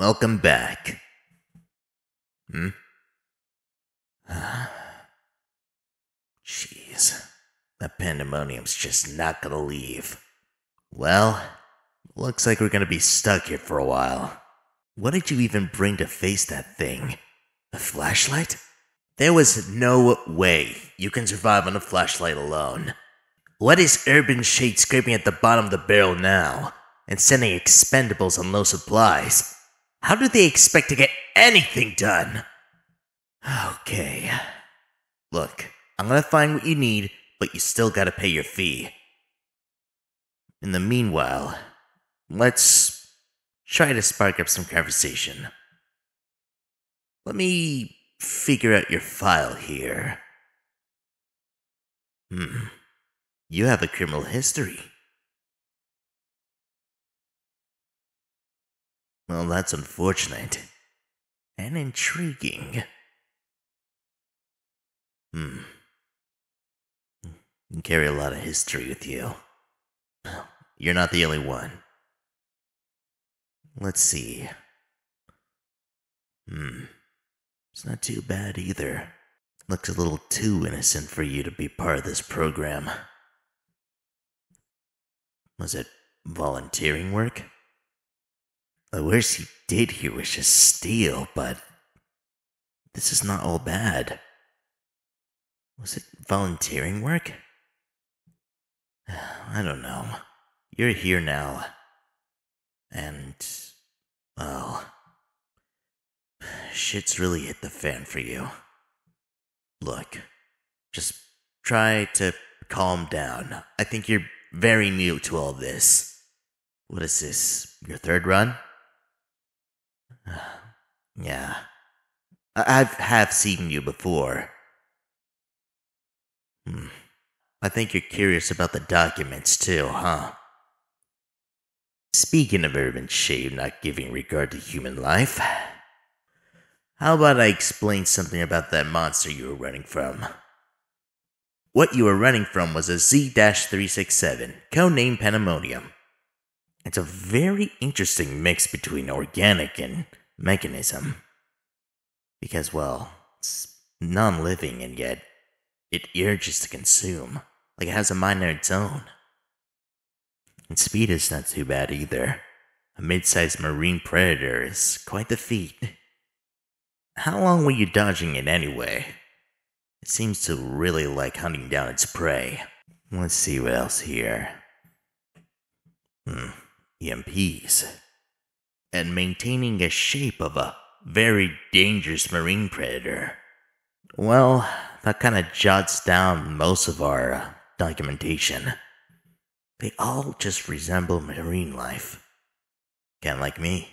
Welcome back. Jeez. That Pandemonium's just not gonna leave. Well, looks like we're gonna be stuck here for a while. What did you even bring to face that thing? A flashlight? There was no way you can survive on a flashlight alone. What is Urban Shade scraping at the bottom of the barrel now and sending expendables on low supplies? How do they expect to get anything done? Okay. Look, I'm gonna find what you need, but you still gotta pay your fee. In the meanwhile, let's try to spark up some conversation. Let me figure out your file here. You have a criminal history. Well, that's unfortunate. And intriguing. You carry a lot of history with you. You're not the only one. Let's see. It's not too bad either. Looks a little too innocent for you to be part of this program. Was it volunteering work? The worst you did here was just steal, but this is not all bad. Was it volunteering work? I don't know. You're here now. And, well, shit's really hit the fan for you. Look, just try to calm down. I think you're very new to all this. What is this, your third run? Yeah. I have seen you before. I think you're curious about the documents too, huh? Speaking of Urban Shade not giving regard to human life, how about I explain something about that monster you were running from? What you were running from was a Z-367, codenamed Pandemonium. It's a very interesting mix between organic and mechanism. Because, well, it's non-living and yet it urges to consume, like it has a mind of its own. And speed is not too bad either. A mid-sized marine predator is quite the feat. How long were you dodging it anyway? It seems to really like hunting down its prey. Let's see what else here. EMPs. And maintaining a shape of a very dangerous marine predator. Well, that kind of jots down most of our documentation. They all just resemble marine life. Kinda like me.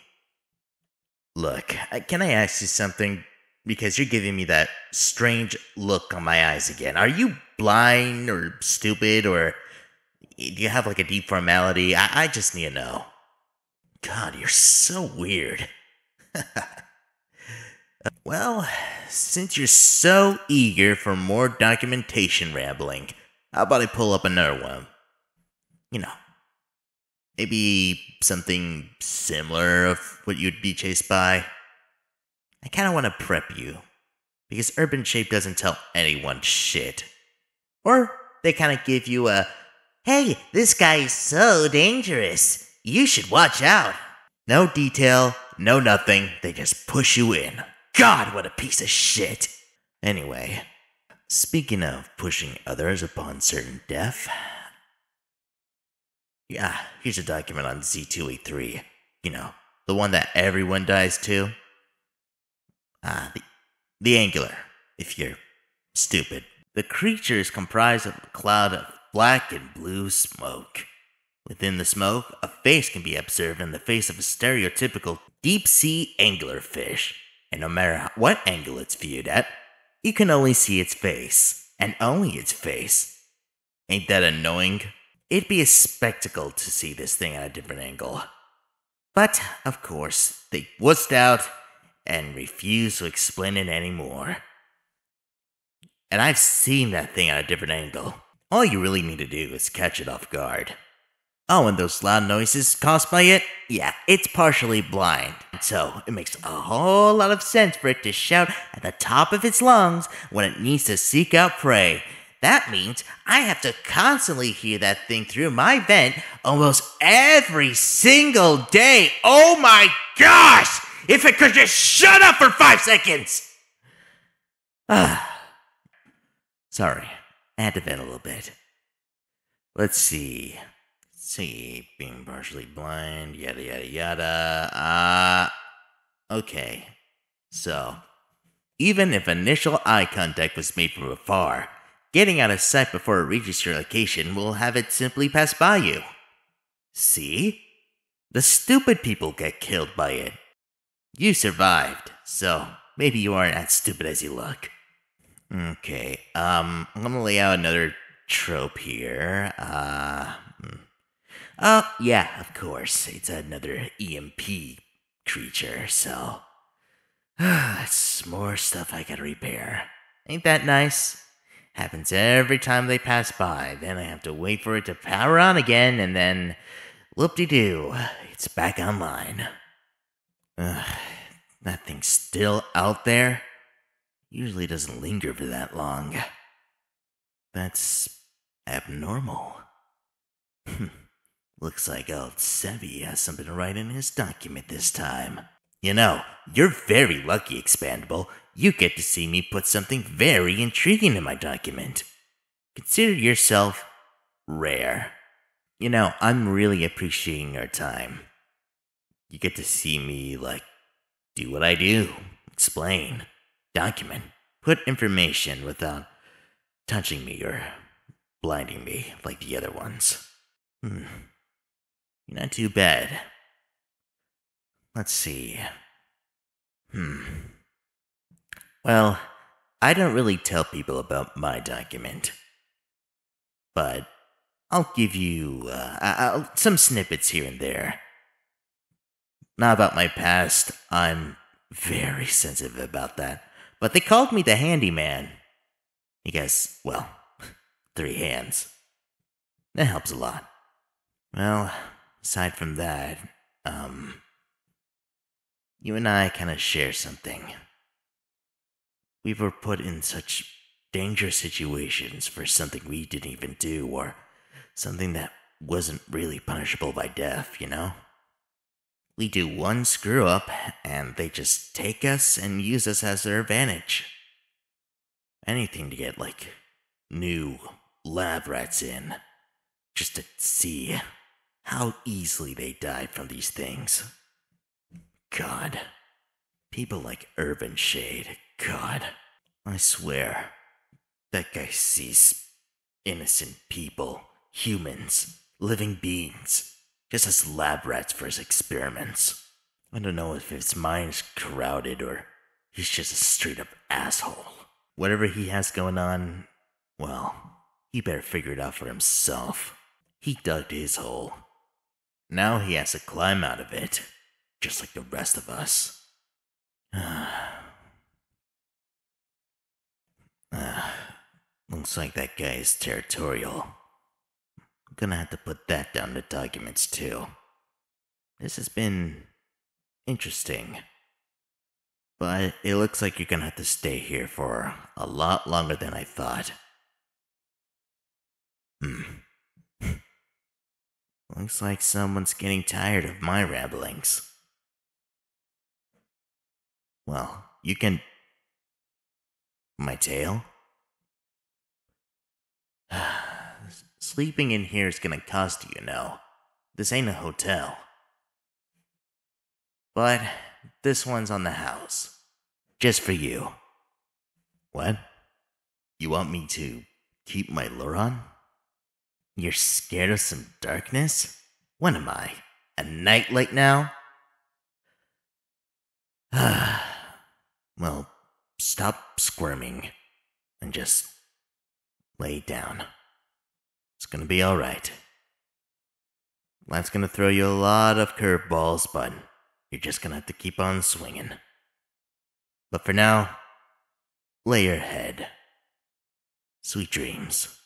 Look, can I ask you something? Because you're giving me that strange look on my eyes again. Are you blind or stupid or do you have like a deep formality? I just need to know. God, you're so weird. Well, since you're so eager for more documentation rambling, how about I pull up another one? You know, maybe something similar of what you'd be chased by. I kind of want to prep you, because Urban Shape doesn't tell anyone shit. Or they kind of give you a, hey, this guy is so dangerous, you should watch out. No detail, no nothing, they just push you in. God, what a piece of shit. Anyway, speaking of pushing others upon certain death, yeah, here's a document on Z283. You know, the one that everyone dies to. The angular, if you're stupid. The creature is comprised of a cloud of black and blue smoke. Within the smoke, a face can be observed in the face of a stereotypical deep-sea anglerfish. And no matter what angle it's viewed at, you can only see its face, and only its face. Ain't that annoying? It'd be a spectacle to see this thing at a different angle. But, of course, they wussed out and refused to explain it anymore. And I've seen that thing at a different angle. All you really need to do is catch it off guard. Oh, and those loud noises caused by it? Yeah, it's partially blind. So, it makes a whole lot of sense for it to shout at the top of its lungs when it needs to seek out prey. That means I have to constantly hear that thing through my vent almost every single day. Oh my gosh! If it could just shut up for 5 seconds! Sorry, I had to vent a little bit. Let's see. Being partially blind, yada yada yada. Okay. So, even if initial eye contact was made from afar, getting out of sight before it reaches your location will have it simply pass by you. See? The stupid people get killed by it. You survived, so maybe you aren't as stupid as you look. Okay, I'm gonna lay out another trope here. Oh, yeah, of course. It's another EMP creature, so... that's more stuff I gotta repair. Ain't that nice? Happens every time they pass by. Then I have to wait for it to power on again, and then... whoop-de-doo, it's back online. That thing's still out there? Usually doesn't linger for that long. That's... abnormal. Looks like old Sebi has something to write in his document this time. You know, you're very lucky, Expandable. You get to see me put something very intriguing in my document. Consider yourself rare. You know, I'm really appreciating our time. You get to see me, do what I do. Explain. Document. Put information without touching me or blinding me like the other ones. You're not too bad. Let's see. Well, I don't really tell people about my document. But I'll give you some snippets here and there. Not about my past, I'm very sensitive about that. But they called me the handyman. He has, 3 hands. That helps a lot. Well, aside from that, you and I kind of share something. We were put in such dangerous situations for something we didn't even do, or something that wasn't really punishable by death, you know? We do one screw up, and they just take us and use us as their advantage. Anything to get, new lab rats in, just to see how easily they died from these things. God. People like Urban Shade, God. I swear, that guy sees innocent people, humans, living beings, just as lab rats for his experiments. I don't know if his mind's crowded or he's just a straight up asshole. Whatever he has going on, he better figure it out for himself. He dug his hole. Now he has to climb out of it, just like the rest of us. Looks like that guy is territorial. I'm gonna have to put that down in the documents too. This has been interesting. But it looks like you're gonna have to stay here for a lot longer than I thought. Looks like someone's getting tired of my ramblings. Well, you can... My tail? Sleeping in here is gonna cost you, you know. This ain't a hotel. But this one's on the house. Just for you. What? You want me to keep my lure on? You're scared of some darkness? When am I? A nightlight now? Well, stop squirming and just lay down. It's gonna be alright. Life's gonna throw you a lot of curveballs, but you're just gonna have to keep on swinging. But for now, lay your head. Sweet dreams.